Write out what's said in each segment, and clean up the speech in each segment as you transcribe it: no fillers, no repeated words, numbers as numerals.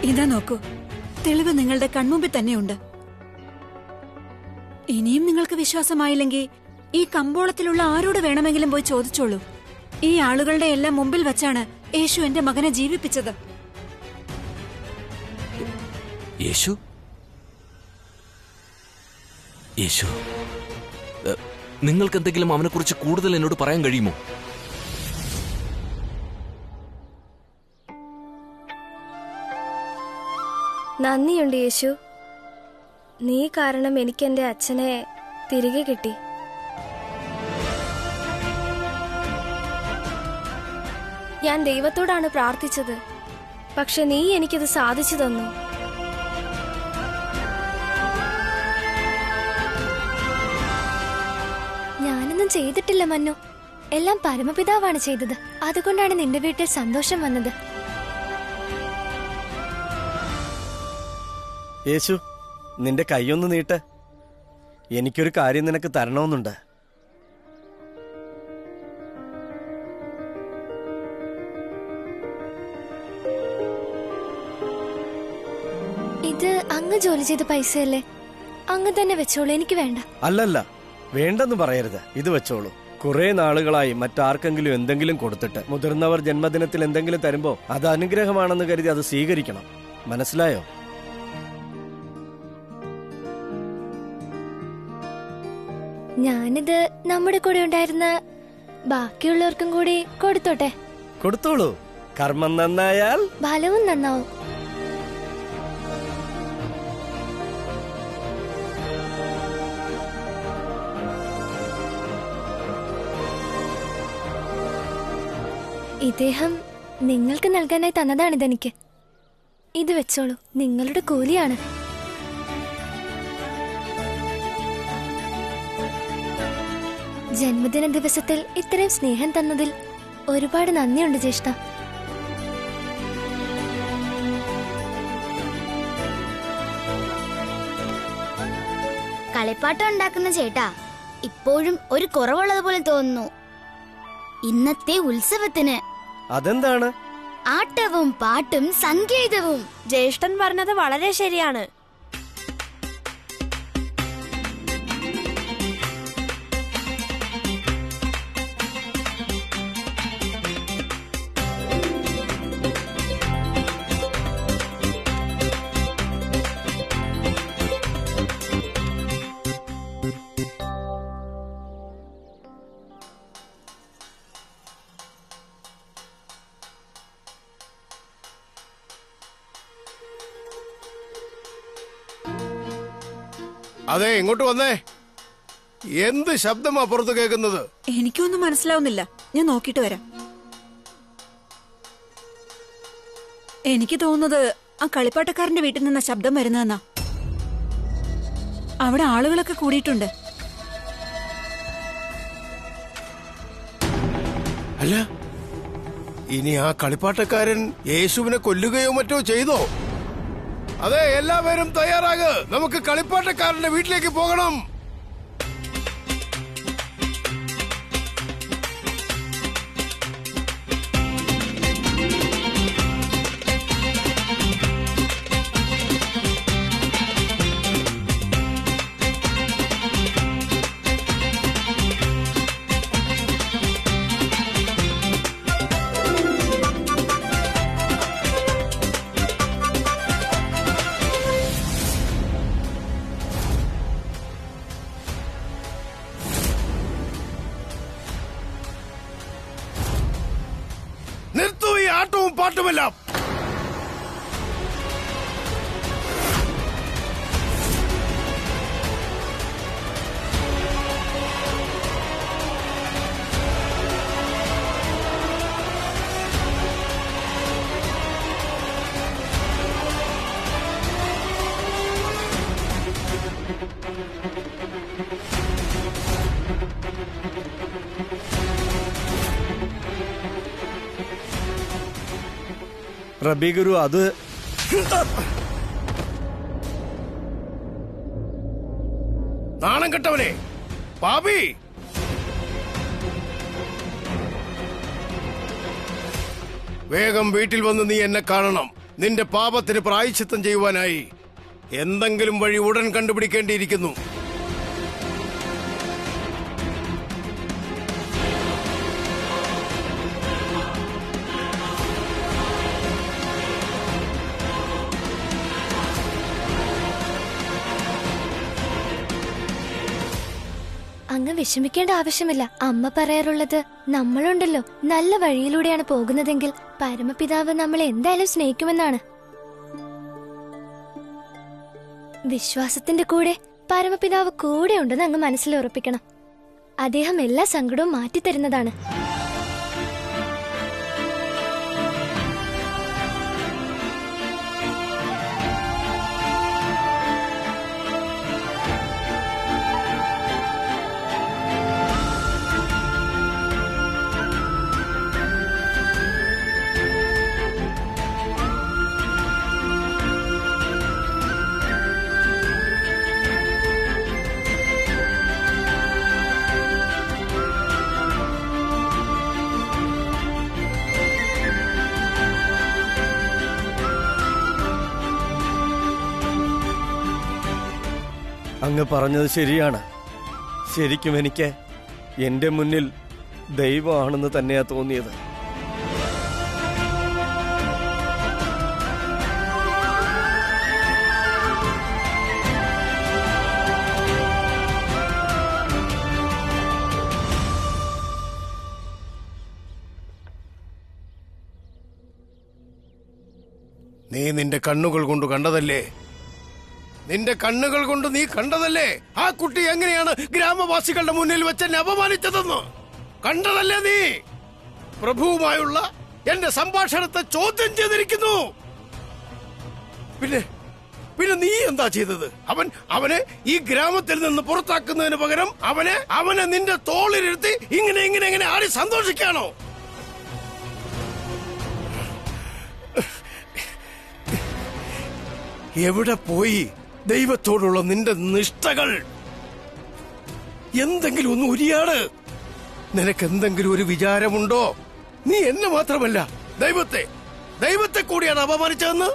ഇതാ നോക്കൂ, തെളിവ് നിങ്ങളുടെ കൺമുമ്പിൽ തന്നെയുണ്ട്. ഇനിയും നിങ്ങൾക്ക് വിശ്വാസമായില്ലെങ്കിൽ ഈ കമ്പോളത്തിലുള്ള ആരോട് വേണമെങ്കിലും പോയി ചോദിച്ചോളൂ. ഈ ആളുകളുടെ എല്ലാം മുമ്പിൽ വച്ചാണ് യേശു എന്റെ മകനെ ജീവിപ്പിച്ചത്. യേശു? യേശു, നിങ്ങൾക്ക് എന്തെങ്കിലും അവനെക്കുറിച്ച് കൂടുതൽ എന്നോട് പറയാൻ കഴിയുമോ? നന്ദിയുണ്ട് യേശു. നീ കാരണം എനിക്ക് എന്റെ അച്ഛനെ തിരികെ കിട്ടി. ഞാൻ ദൈവത്തോടാണ് പ്രാർത്ഥിച്ചത്, പക്ഷെ നീ എനിക്കത് സാധിച്ചു തന്നു. ഞാനൊന്നും ചെയ്തിട്ടില്ല മന്നു, എല്ലാം പരമപിതാവാണ് ചെയ്തത്. അതുകൊണ്ടാണ് നിന്റെ വീട്ടിൽ സന്തോഷം വന്നത്. യേശു, നിന്റെ കൈയൊന്ന് നീട്ട്. എനിക്കൊരു കാര്യം നിനക്ക് തരണമെന്നുണ്ട്. ഇത് അങ്ങ് ജോലി ചെയ്ത പൈസയല്ലേ? അങ്ങ് തന്നെ വെച്ചോളൂ, എനിക്ക് വേണ്ട. അല്ലല്ല, വേണ്ടെന്ന് പറയരുത്. ഇത് വെച്ചോളൂ. കുറെ നാളുകളായി മറ്റാർക്കെങ്കിലും എന്തെങ്കിലും കൊടുത്തിട്ട് മുതിർന്നവർ ജന്മദിനത്തിൽ എന്തെങ്കിലും തരുമ്പോ അത് അനുഗ്രഹമാണെന്ന് കരുതി അത് സ്വീകരിക്കണം. മനസ്സിലായോ? ഞാനിത് നമ്മുടെ കൂടെ ഉണ്ടായിരുന്ന ബാക്കിയുള്ളവർക്കും കൂടി കൊടുത്തോട്ടെ. കൊടുത്തോളൂ. കർമ്മം നന്നായാൽ ഫലവും നന്നാവും. ഇദ്ദേഹം നിങ്ങൾക്ക് നൽകാനായി തന്നതാണിതെനിക്ക്. ഇത് വെച്ചോളൂ, നിങ്ങളുടെ കൂലിയാണ്. ജന്മദിന ദിവസത്തിൽ ഇത്രയും സ്നേഹം തന്നതിൽ ഒരുപാട് നന്ദിയുണ്ട് ജ്യേഷ്ഠ. കളിപ്പാട്ടം ഉണ്ടാക്കുന്ന ചേട്ടാ, ഇപ്പോഴും ഒരു കുറവുള്ളതുപോലെ തോന്നുന്നു. ഇന്നത്തെ ഉത്സവത്തിന് അതെന്താണ്? ആട്ടവും പാട്ടും സംഗീതവും. ജ്യേഷ്ഠൻ പറഞ്ഞത് വളരെ ശരിയാണ്. അതെ, ഇങ്ങോട്ട് വന്നേ. എന്ത് ശബ്ദമാ പുറത്ത് കേൾക്കുന്നത്? എനിക്കൊന്നും മനസ്സിലാവുന്നില്ല. ഞാൻ നോക്കിട്ട് വരാം. എനിക്ക് തോന്നുന്നത് ആ കളിപ്പാട്ടക്കാരന്റെ വീട്ടിൽ നിന്ന ശബ്ദം വരുന്നതെന്നാ. അവിടെ ആളുകളൊക്കെ കൂടിയിട്ടുണ്ട്. അല്ല, ഇനി ആ കളിപ്പാട്ടക്കാരൻ യേശുവിനെ കൊല്ലുകയോ മറ്റോ ചെയ്തോ? അതെ, എല്ലാവരും തയ്യാറാക്. നമുക്ക് കളിപ്പാട്ടക്കാരന്റെ വീട്ടിലേക്ക് പോകണം. നിർത്തു ഈ ആട്ടവും പാട്ടുമെല്ലാം. റബി ഗുരു, അത് നാണം കെട്ടവനെ, പാപി! വേഗം വീട്ടിൽ വന്ന് നീ എന്നെ കാണണം. നിന്റെ പാപത്തിന് പ്രായശ്ചിത്തം ചെയ്യുവാനായി എന്തെങ്കിലും വഴി ഉടൻ കണ്ടുപിടിക്കേണ്ടിയിരിക്കുന്നു. അങ്ങ് വിഷമിക്കേണ്ട ആവശ്യമില്ല. അമ്മ പറയാറുള്ളത് നമ്മളുണ്ടല്ലോ നല്ല വഴിയിലൂടെയാണ് പോകുന്നതെങ്കിൽ പരമപിതാവ് നമ്മളെ എന്തായാലും സ്നേഹിക്കുമെന്നാണ്. വിശ്വാസത്തിന്റെ കൂടെ പരമപിതാവ് കൂടെ ഉണ്ടെന്ന് അങ്ങ് മനസ്സിൽ ഉറപ്പിക്കണം. അദ്ദേഹം എല്ലാ സങ്കടവും മാറ്റിത്തരുന്നതാണ്. അങ്ങ് പറഞ്ഞത് ശരിയാണ്. ശരിക്കും എനിക്ക് എന്റെ മുന്നിൽ ദൈവമാണെന്ന് തന്നെയാ തോന്നിയത്. നീ നിന്റെ കണ്ണുകൾ കൊണ്ട് കണ്ടതല്ലേ? നിന്റെ കണ്ണുകൾ കൊണ്ട് നീ കണ്ടതല്ലേ ആ കുട്ടി എങ്ങനെയാണ് ഗ്രാമവാസികളുടെ മുന്നിൽ വെച്ച് എന്നെ അപമാനിച്ചതെന്ന്? കണ്ടതല്ലേ നീ? പ്രഭുവുമായുള്ള എന്റെ സംഭാഷണത്തെ ചോദ്യം ചെയ്തിരിക്കുന്നു. പിന്നെ നീ എന്താ ചെയ്തത്? അവനെ ഈ ഗ്രാമത്തിൽ നിന്ന് പുറത്താക്കുന്നതിന് പകരം അവനെ നിന്റെ തോളിലിരുത്തി ഇങ്ങനെ ആടി സന്തോഷിക്കാണോ? എവിടെ പോയി ദൈവത്തോടുള്ള നിന്റെ നിഷ്ഠകൾ? എന്തെങ്കിലും ഒന്ന് ഉരിയാട്. നിനക്ക് എന്തെങ്കിലും ഒരു വിചാരമുണ്ടോ? നീ എന്നെ മാത്രമല്ല ദൈവത്തെ കൂടിയാണ് അപമാനിച്ചതെന്ന്.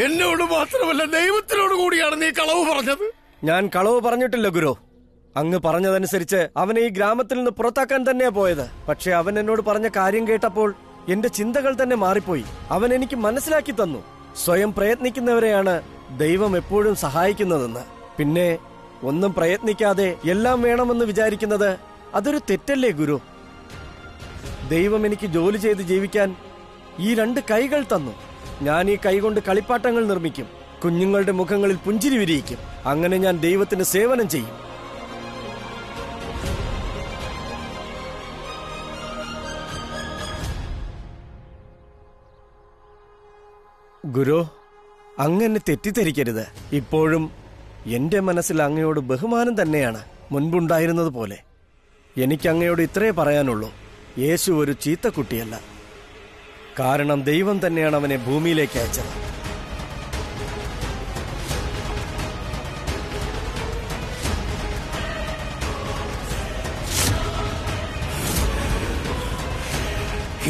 എന്നോട് മാത്രമല്ല ദൈവത്തിനോട് കൂടിയാണ് നീ കളവ് പറഞ്ഞത്. ഞാൻ കളവ് പറഞ്ഞിട്ടില്ല ഗുരു. അങ്ങ് പറഞ്ഞതനുസരിച്ച് അവനെ ഈ ഗ്രാമത്തിൽ നിന്ന് പുറത്താക്കാൻ തന്നെയാ പോയത്. പക്ഷെ അവൻ എന്നോട് പറഞ്ഞ കാര്യം കേട്ടപ്പോൾ എന്റെ ചിന്തകൾ തന്നെ മാറിപ്പോയി. അവൻ എനിക്ക് മനസ്സിലാക്കി തന്നു, സ്വയം പ്രയത്നിക്കുന്നവരെയാണ് ദൈവം എപ്പോഴും സഹായിക്കുന്നതെന്ന്. പിന്നെ ഒന്നും പ്രയത്നിക്കാതെ എല്ലാം വേണമെന്ന് വിചാരിക്കുന്നത് അതൊരു തെറ്റല്ലേ ഗുരു? ദൈവം എനിക്ക് ജോലി ചെയ്ത് ജീവിക്കാൻ ഈ 2 കൈകൾ തന്നു. ഞാൻ ഈ കൈ കൊണ്ട് കളിപ്പാട്ടങ്ങൾ നിർമ്മിക്കും, കുഞ്ഞുങ്ങളുടെ മുഖങ്ങളിൽ പുഞ്ചിരി വിരിയിക്കും. അങ്ങനെ ഞാൻ ദൈവത്തിന് സേവനം ചെയ്യും. ഗുരു, അങ്ങനെ തെറ്റിദ്ധരിക്കരുത്. ഇപ്പോഴും എന്റെ മനസ്സിൽ അങ്ങയോട് ബഹുമാനം തന്നെയാണ്, മുൻപുണ്ടായിരുന്നത് പോലെ. എനിക്ക് അങ്ങയോട് ഇത്രേ പറയാനുള്ളൂ, യേശു ഒരു ചീത്ത കുട്ടിയല്ല. കാരണം ദൈവം തന്നെയാണ് അവനെ ഭൂമിയിലേക്ക് അയച്ചത്.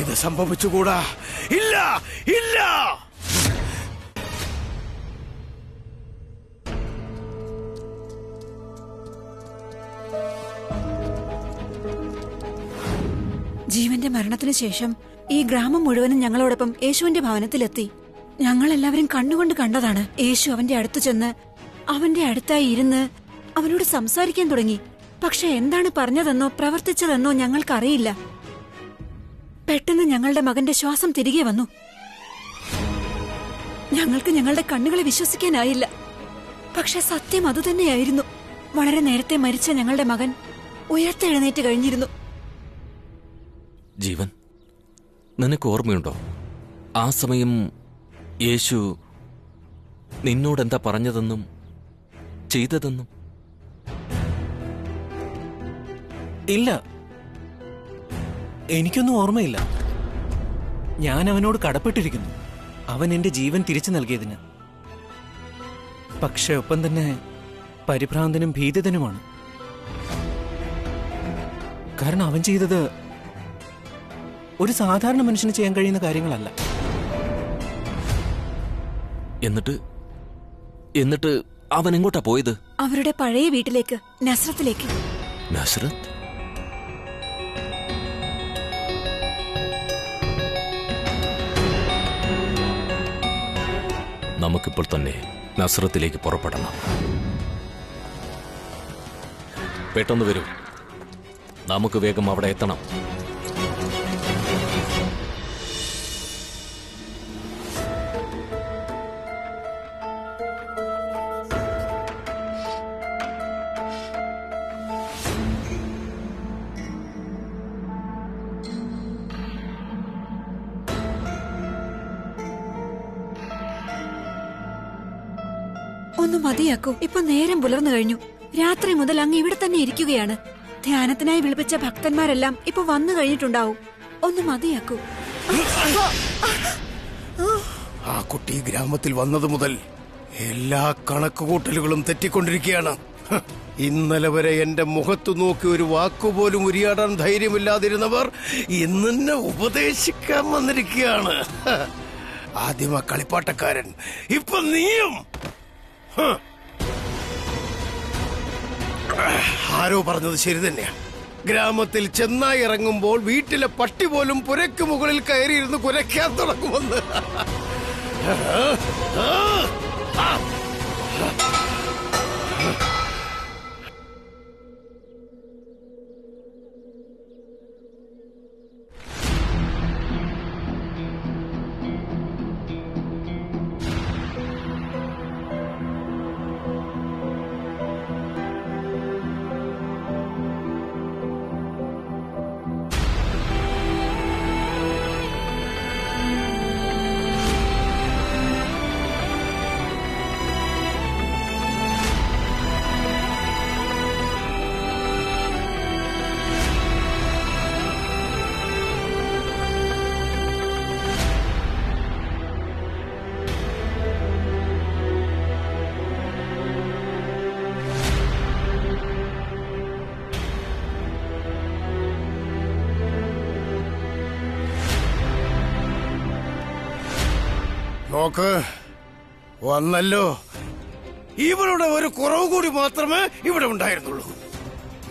ഇത് സംഭവിച്ചുകൂടാ. ഇല്ല ഇല്ല. ജീവന്റെ മരണത്തിനു ശേഷം ഈ ഗ്രാമം മുഴുവനും ഞങ്ങളോടൊപ്പം യേശുവിന്റെ ഭവനത്തിലെത്തി. ഞങ്ങളെല്ലാവരും കണ്ണുകൊണ്ട് കണ്ടതാണ്. യേശു അവന്റെ അടുത്ത് ചെന്ന് അവന്റെ അടുത്തായി ഇരുന്ന് അവനോട് സംസാരിക്കാൻ തുടങ്ങി. പക്ഷെ എന്താണ് പറഞ്ഞതെന്നോ പ്രവർത്തിച്ചതെന്നോ ഞങ്ങൾക്കറിയില്ല. പെട്ടെന്ന് ഞങ്ങളുടെ മകന്റെ ശ്വാസം തിരികെ വന്നു. ഞങ്ങൾക്ക് ഞങ്ങളുടെ കണ്ണുകളെ വിശ്വസിക്കാനായില്ല. പക്ഷെ സത്യം അതുതന്നെയായിരുന്നു. വളരെ നേരത്തെ മരിച്ച ഞങ്ങളുടെ മകൻ ഉയർത്തെഴുന്നേറ്റ് കഴിഞ്ഞിരുന്നു. ജീവൻ, നിനക്ക് ഓർമ്മയുണ്ടോ ആ സമയം യേശു നിന്നോടെന്താ പറഞ്ഞതെന്നും ചെയ്തതെന്നും? ഇല്ല, എനിക്കൊന്നും ഓർമ്മയില്ല. ഞാൻ അവനോട് കടപ്പെട്ടിരിക്കുന്നു, അവൻ എന്റെ ജീവൻ തിരിച്ചു നൽകിയതിന്. പക്ഷെ ഒപ്പം തന്നെ പരിഭ്രാന്തനും ഭീതിതനുമാണ്. കാരണം അവൻ ചെയ്തത് ഒരു സാധാരണ മനുഷ്യന് ചെയ്യാൻ കഴിയുന്ന കാര്യങ്ങളല്ല. എന്നിട്ട് അവൻ എങ്ങോട്ടാ പോയത്? അവരുടെ പഴയ വീട്ടിലേക്ക്, നസ്രത്തിലേക്ക്. നസ്രത്ത്? നമുക്കിപ്പോൾ തന്നെ നസ്രത്തിലേക്ക് പുറപ്പെടണം. പെട്ടെന്ന് വരൂ, നമുക്ക് വേഗം അവിടെ എത്തണം. ഒന്ന് മതിയാക്കൂ. ഇപ്പൊ നേരം പുലർന്നു കഴിഞ്ഞു. രാത്രി മുതൽ അങ്ങ് ഇവിടെ തന്നെ ഇരിക്കുകയാണ്. ധ്യാനത്തിനായി വിളിപ്പിച്ച ഭക്തന്മാരെല്ലാം ഇപ്പൊ വന്നു കഴിഞ്ഞിട്ടുണ്ടാവും. ഒന്ന് മതിയാക്കൂ. ആ കുട്ടി ഗ്രാമത്തിൽ വന്നത് മുതൽ എല്ലാ കണക്കുകൂട്ടലുകളും തെറ്റിക്കൊണ്ടിരിക്കുകയാണ്. ഇന്നലെ വരെ എന്റെ മുഖത്തു നോക്കി ഒരു വാക്കുപോലും ഉരിയാടാൻ ധൈര്യമില്ലാതിരുന്നവർ ഇന്നെ ഉപദേശിക്കാൻ വന്നിരിക്കുകയാണ്. ആദ്യം ആ കളിപ്പാട്ടക്കാരൻ, ഇപ്പൊ നീയും. ആരോ പറഞ്ഞത് ശരി തന്നെയാണ്. ഗ്രാമത്തിൽ ചെന്നായി ഇറങ്ങുമ്പോൾ വീട്ടിലെ പട്ടി പോലും പുരയ്ക്ക് മുകളിൽ കയറിയിരുന്ന് കുരയ്ക്കാൻ തുടങ്ങുമെന്ന്. നോക്ക്, വന്നല്ലോ. ഇവരുടെ ഒരു കുറവ് കൂടി മാത്രമേ ഇവിടെ ഉണ്ടായിരുന്നുള്ളൂ.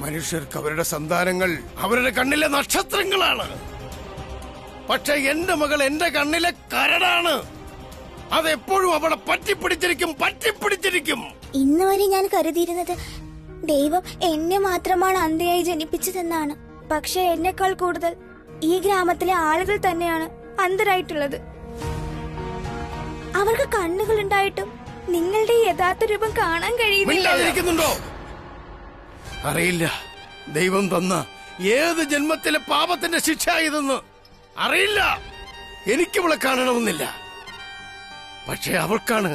മനുഷ്യർക്ക് അവരുടെ സന്താനങ്ങൾ അവരുടെ കണ്ണിലെ നക്ഷത്രങ്ങളാണ്. പക്ഷെ എന്റെ മകൾ എന്റെ കണ്ണിലെ കരടാണ്. അതെപ്പോഴും അവളെ പറ്റിപ്പിടിച്ചിരിക്കും. ഇന്ന് വരെ ഞാൻ കരുതിയിരുന്നത് ദൈവം എന്നെ മാത്രമാണ് അന്ധയായി ജനിപ്പിച്ചതെന്നാണ്. പക്ഷെ എന്നെക്കാൾ കൂടുതൽ ഈ ഗ്രാമത്തിലെ ആളുകൾ തന്നെയാണ് അന്ധരായിട്ടുള്ളത്. അവർക്ക് കണ്ണുകൾ ഉണ്ടായിട്ടും നിങ്ങളുടെ യഥാർത്ഥ രൂപം കാണാൻ കഴിയുന്നില്ല. അറിയില്ല ദൈവം തന്ന ഏത് ജന്മത്തിലെ പാപത്തിന്റെ ശിക്ഷ ഇതെന്ന് അറിയില്ല. എനിക്കിവളെ കാണണമെന്നില്ല. പക്ഷെ അവൾക്കാണ്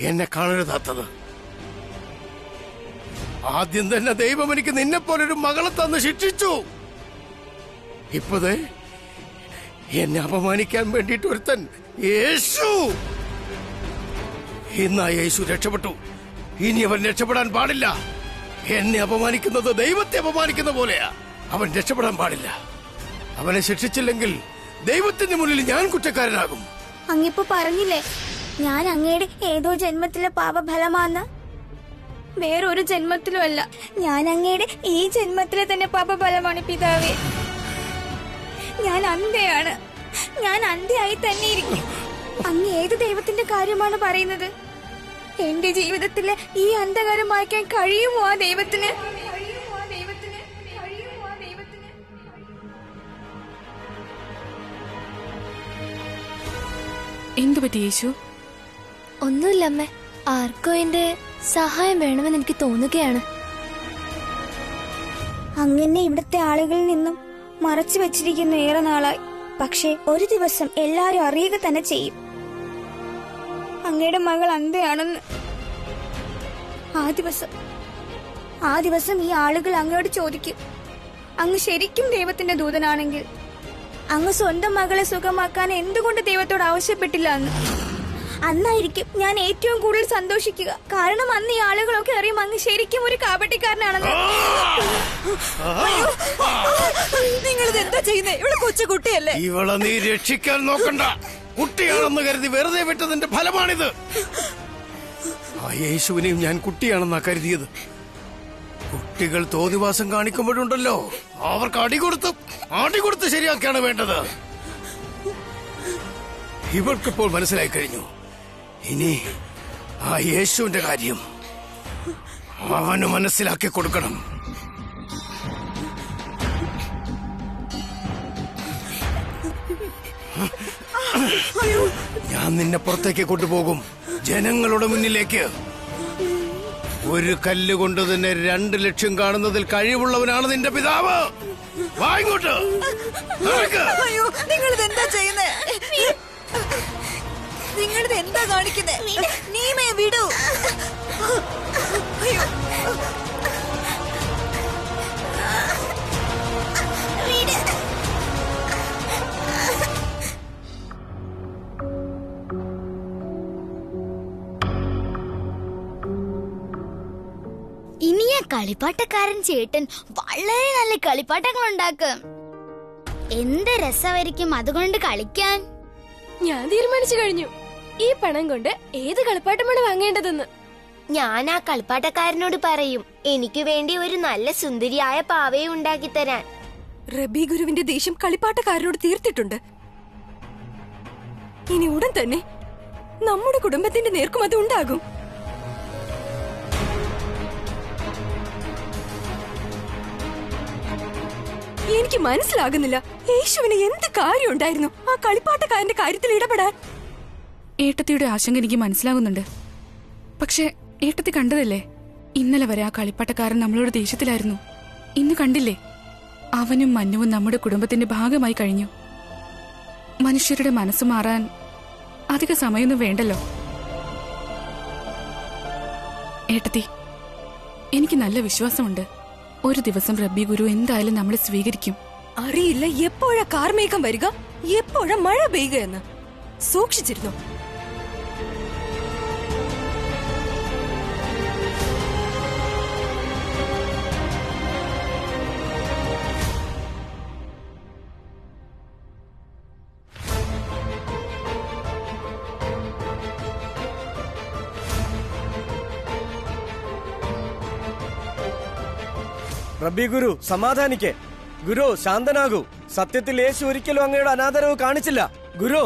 എന്നെ കാണരുതാത്തത്. ആദ്യം തന്നെ ദൈവം എനിക്ക് നിന്നെ പോലൊരു മകളെ തന്ന് ശിക്ഷിച്ചു. ഇപ്പതേ എന്നെ അപമാനിക്കാൻ വേണ്ടിയിട്ട് ഒരുത്തൻ യേശു. ഇന്ന് യേശു രക്ഷപ്പെട്ടു. ഇനി അവൻ രക്ഷപ്പെടാൻ പാടില്ല. എന്നെ അപമാനിക്കുന്നത് ദൈവത്തെ അപമാനിക്കുന്ന പോലെയാ. അവൻ രക്ഷപ്പെടാൻ പാടില്ല. അവനെ ശിക്ഷിച്ചില്ലെങ്കിൽ ദൈവത്തിന്റെ മുന്നിൽ ഞാൻ കുറ്റക്കാരനാകും. അങ്ങിപ്പോ പറഞ്ഞില്ലേ ഞാൻ അങ്ങയുടെ ഏതോ ജന്മത്തിലെ പാപഫലമാന്ന്? വേറൊരു ജന്മത്തിലും അല്ല, ഞാൻ അങ്ങയുടെ ഈ ജന്മത്തിലെ തന്നെ പാപഫലമാണ് പിതാവേ. ഞാൻ അന്ധയാണ്. ഞാൻ അന്ധയായി തന്നെ ഇരിക്കും. അങ്ങ് ഏത് ദൈവത്തിന്റെ കാര്യമാണ് പറയുന്നത്? എന്റെ ജീവിതത്തിലെ ഈ അന്ധകാരം മായ്ക്കാൻ കഴിയുമോ ആ ദൈവത്തിന്? എന്തു പറ്റി യേശു? ഒന്നുമില്ല അമ്മേ, ആർക്കോ എന്റെ സഹായം വേണമെന്ന് എനിക്ക് തോന്നുകയാണ്. അങ്ങനെ ഇവിടുത്തെ ആളുകളിൽ നിന്നും മറച്ചു വെച്ചിരിക്കുന്നു ഏറെ നാളായി. പക്ഷേ ഒരു ദിവസം എല്ലാരും അറിയുക തന്നെ ചെയ്യും അങ്ങയുടെ മകൾ അന്ധയാണെന്ന്. ആ ദിവസം ഈ ആളുകൾ അങ്ങയോട് ചോദിക്കും, അങ്ങ് ശരിക്കും ദൈവത്തിന്റെ ദൂതനാണെങ്കിൽ അങ്ങ് സ്വന്തം മകളെ സുഖമാക്കാൻ എന്തുകൊണ്ട് ദൈവത്തോട് ആവശ്യപ്പെട്ടില്ല എന്ന്. അന്നായിരിക്കും ഞാൻ ഏറ്റവും കൂടുതൽ സന്തോഷിക്കുക. കാരണം അന്ന് ഈ ആളുകളൊക്കെ അറിയും അങ്ങ് ശരിക്കും ഒരു കാപട്യക്കാരനാണെന്ന്. നിങ്ങളിത് എന്താ ചെയ്യുന്നേ? ഇവിടെ കൊച്ചുകുട്ടിയല്ലേ? ഇവളെ നീ രക്ഷിക്കാൻ നോക്കണ്ട. കുട്ടിയാണെന്ന് കരുതി വെറുതെ വിട്ടതിന്റെ ഫലമാണിത്. ആ യേശുവിനെയും ഞാൻ കുട്ടിയാണെന്നാ കരുതിയത്. കുട്ടികൾ തോന്നിവാസം കാണിക്കുമ്പോഴുണ്ടല്ലോ, അവർക്ക് അടികൊടുത്ത് ശരിയാക്കിയാണ് വേണ്ടത്. ഇവർക്കിപ്പോൾ മനസ്സിലായി കഴിഞ്ഞു. ഇനി ആ യേശുവിന്റെ കാര്യം അവന് മനസ്സിലാക്കി കൊടുക്കണം. ഞാൻ നിന്നെ പുറത്തേക്ക് കൊണ്ടുപോകും, ജനങ്ങളുടെ മുന്നിലേക്ക്. ഒരു കല്ലുകൊണ്ട് തന്നെ 2 ലക്ഷ്യം കാണുന്നതിൽ കഴിവുള്ളവനാണ് നിന്റെ പിതാവ്. വാ ഇങ്ങോട്ട്. അയ്യോ, നിങ്ങളിത് എന്താ ചെയ്യുന്നേ? നിങ്ങളിത് എന്താ കാണിക്കുന്നേ? നീമേ വിടൂ. അയ്യോ, ഇനി ആ കളിപ്പാട്ടക്കാരൻ ചേട്ടൻ വളരെ നല്ല കളിപ്പാട്ടങ്ങൾ ഉണ്ടാക്കും. എന്ത് രസമായിരിക്കും അതുകൊണ്ട് കളിക്കാൻ. ഞാൻ തീരുമാനിച്ചു കഴിഞ്ഞു. ഈ പണം കൊണ്ട് ഏത് കളിപ്പാട്ടമാണ് വാങ്ങേണ്ടതെന്ന്. ഞാൻ ആ കളിപ്പാട്ടക്കാരനോട് പറയും എനിക്ക് വേണ്ടി ഒരു നല്ല സുന്ദരിയായ പാവയെ ഉണ്ടാക്കി തരാൻ. റബി ഗുരുവിന്റെ ദേഷ്യം കളിപ്പാട്ടക്കാരനോട് തീർത്തിട്ടുണ്ട്. ഇനി ഉടൻ തന്നെ നമ്മുടെ കുടുംബത്തിന്റെ നേർക്കും അത് ഉണ്ടാകും. എനിക്ക് മനസ്സിലാകുന്നില്ല, യേശുവിന് എന്ത് കാര്യം ഉണ്ടായിരുന്നു ആ കളിപ്പാട്ടക്കാരന്റെ കാര്യത്തിൽ ഇടപെടാൻ? ഏട്ടത്തിയുടെ ആശങ്ക എനിക്ക് മനസ്സിലാകുന്നുണ്ട്. പക്ഷെ ഏട്ടത്തി കണ്ടതല്ലേ, ഇന്നലെ വരെ ആ കളിപ്പാട്ടക്കാരൻ നമ്മളോട് ദേഷ്യത്തിലായിരുന്നു. ഇന്ന് കണ്ടില്ലേ, അവനും മന്നുവും നമ്മുടെ കുടുംബത്തിന്റെ ഭാഗമായി കഴിഞ്ഞു. മനുഷ്യരുടെ മനസ്സ് മാറാൻ അധിക സമയമൊന്നും വേണ്ടല്ലോ. ഏട്ടത്തി, എനിക്ക് നല്ല വിശ്വാസമുണ്ട്. ഒരു ദിവസം റബ്ബി ഗുരു എന്തായാലും നമ്മളെ സ്വീകരിക്കും. അറിയില്ല എപ്പോഴാ കാർമേഘം വരിക, എപ്പോഴാ മഴ പെയ്യുക എന്ന്. സൂക്ഷിച്ചിരുന്നു. റബ്ബി ഗുരു, സമാധാനിക്കേ. ഗുരു, ശാന്തനാകൂ. സത്യത്തിൽ യേശു ഒരിക്കലും അങ്ങയുടെ അനാദരവ് കാണിച്ചില്ല. ഗുരു,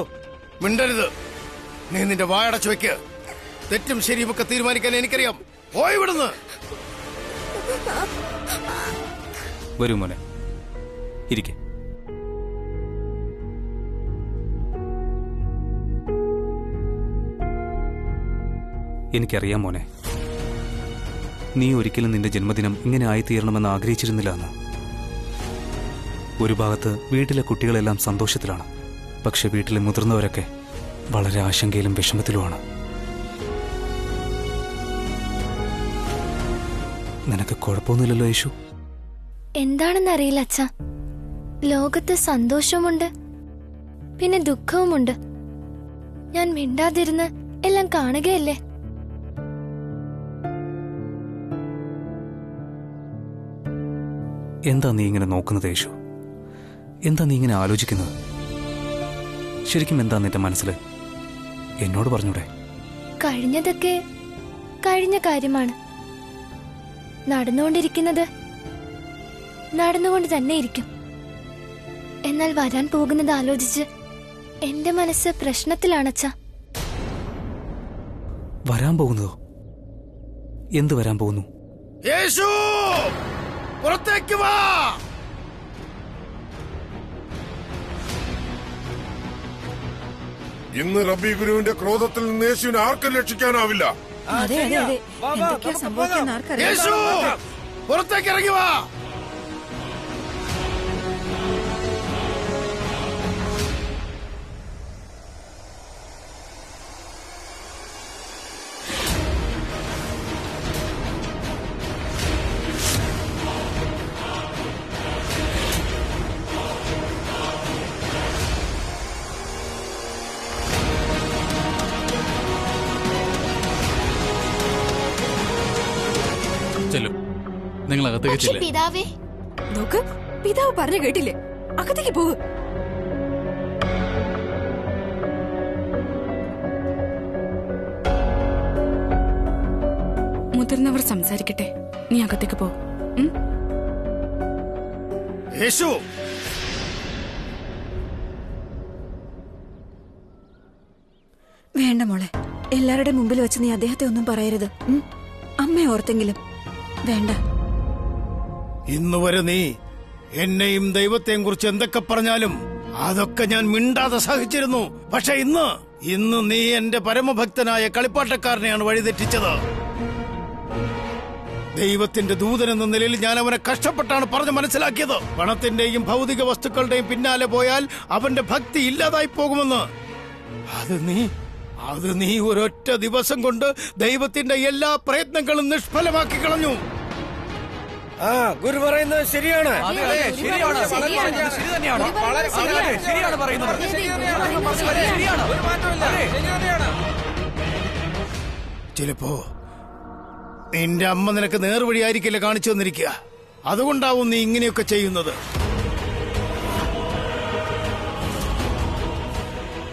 മിണ്ടരുത്. നീ നിന്റെ വായടച്ചു വെക്ക്. തെറ്റും ശരിയും ഒക്കെ തീരുമാനിക്കാൻ എനിക്കറിയാം. പോയി വിടുന്നു. വരൂ മോനെ, ഇരിക്കെ. എനിക്കറിയാം മോനെ, നീ ഒരിക്കലും നിന്റെ ജന്മദിനം ഇങ്ങനെ ആയിത്തീരണമെന്ന് ആഗ്രഹിച്ചിരുന്നില്ല എന്ന്. ഒരു ഭാഗത്ത് വീട്ടിലെ കുട്ടികളെല്ലാം സന്തോഷത്തിലാണ്, പക്ഷെ വീട്ടിലെ മുതിർന്നവരൊക്കെ വളരെ ആശങ്കയിലും വിഷമത്തിലുമാണ്. നിനക്ക് കുഴപ്പമൊന്നുമില്ലല്ലോ യേശു? എന്താണെന്നറിയില്ല അച്ഛാ. ലോകത്ത് സന്തോഷവുമുണ്ട്, പിന്നെ ദുഃഖവുമുണ്ട്. ഞാൻ മിണ്ടാതിരുന്ന് എല്ലാം കാണുകയല്ലേ. എന്താ നീ ഇങ്ങനെ നോക്കുന്നത് യേശു? എന്താ നീ ഇങ്ങനെ ആലോചിക്കുന്നത്? ശരിക്കും എന്താ നിന്റെ മനസ്സിൽ? എന്നോട് പറഞ്ഞൂടെ? കഴിഞ്ഞതൊക്കെ കഴിഞ്ഞ കാര്യമാണ്. നടന്നുകൊണ്ടിരിക്കുന്നത് നടന്നുകൊണ്ട് തന്നെ ഇരിക്കും. എന്നാൽ വരാൻ പോകുന്നത് ആലോചിച്ച് എന്റെ മനസ്സ് പ്രശ്നത്തിലാണച്ചാ. വരാൻ പോകുന്നതോ? എന്ത് വരാൻ പോകുന്നു? യേശു, പുറത്തേക്ക് വാ. ഇന്ന് റബ്ബി ഗുരുവിന്റെ ക്രോധത്തിൽ നിന്ന് യേശുവിനെ ആർക്കും രക്ഷിക്കാനാവില്ല. അതെ അതെ അതെ, എന്തൊക്കെയാ സംഭവിക്കാൻ ആർക്കറിയാം. യേശു, പുറത്തേക്ക് ഇറങ്ങി വാ. നിങ്ങൾ അകത്തേക്ക് പിതാവേ, നോക്ക്, പിതാവ് പറഞ്ഞു കേട്ടില്ലേ, അകത്തേക്ക് പോകും. മുതിർന്നവർ സംസാരിക്കട്ടെ. നീ അകത്തേക്ക് പോ. യേശു, വേണ്ട മോളെ, എല്ലാവരുടെ മുമ്പിൽ വെച്ച് നീ അദ്ദേഹത്തെ ഒന്നും പറയരുത്. അമ്മയെ ഓർത്തെങ്കിലും വേണ്ട. ഇന്നുവരെ നീ എന്നെയും ദൈവത്തെയും കുറിച്ച് എന്തൊക്കെ പറഞ്ഞാലും അതൊക്കെ ഞാൻ മിണ്ടാതെ സഹിച്ചിരുന്നു. പക്ഷെ ഇന്ന് നീ എന്റെ പരമഭക്തനായ കളിപ്പാട്ടക്കാരനെയാണ് വഴിതെറ്റിച്ചത്. ദൈവത്തിന്റെ ദൂതൻ എന്ന നിലയിൽ ഞാൻ അവനെ കഷ്ടപ്പെട്ടാണ് പറഞ്ഞു മനസ്സിലാക്കിയത്. പണത്തിന്റെയും ഭൗതിക വസ്തുക്കളുടെയും പിന്നാലെ പോയാൽ അവന്റെ ഭക്തി ഇല്ലാതായി പോകുമെന്ന്. അത് നീ ഒരൊറ്റ ദിവസം കൊണ്ട് ദൈവത്തിന്റെ എല്ലാ പ്രയത്നങ്ങളും നിഷ്ഫലമാക്കി കളഞ്ഞു. ആ, ഗുരു പറയുന്നത് ശരിയാണ്. ചിലപ്പോ നിന്റെ അമ്മ നിനക്ക് നേർവഴിയായിരിക്കില്ല കാണിച്ചു തന്നിരിക്കുക. അതുകൊണ്ടാവും നീ ഇങ്ങനെയൊക്കെ ചെയ്യുന്നത്.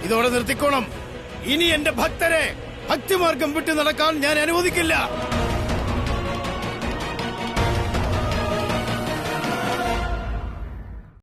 ഇതോടെ നിർത്തിക്കോണം. ഇനി എന്റെ ഭക്തരെ ഭക്തിമാർഗം വിട്ടു നടക്കാൻ ഞാൻ അനുവദിക്കില്ല.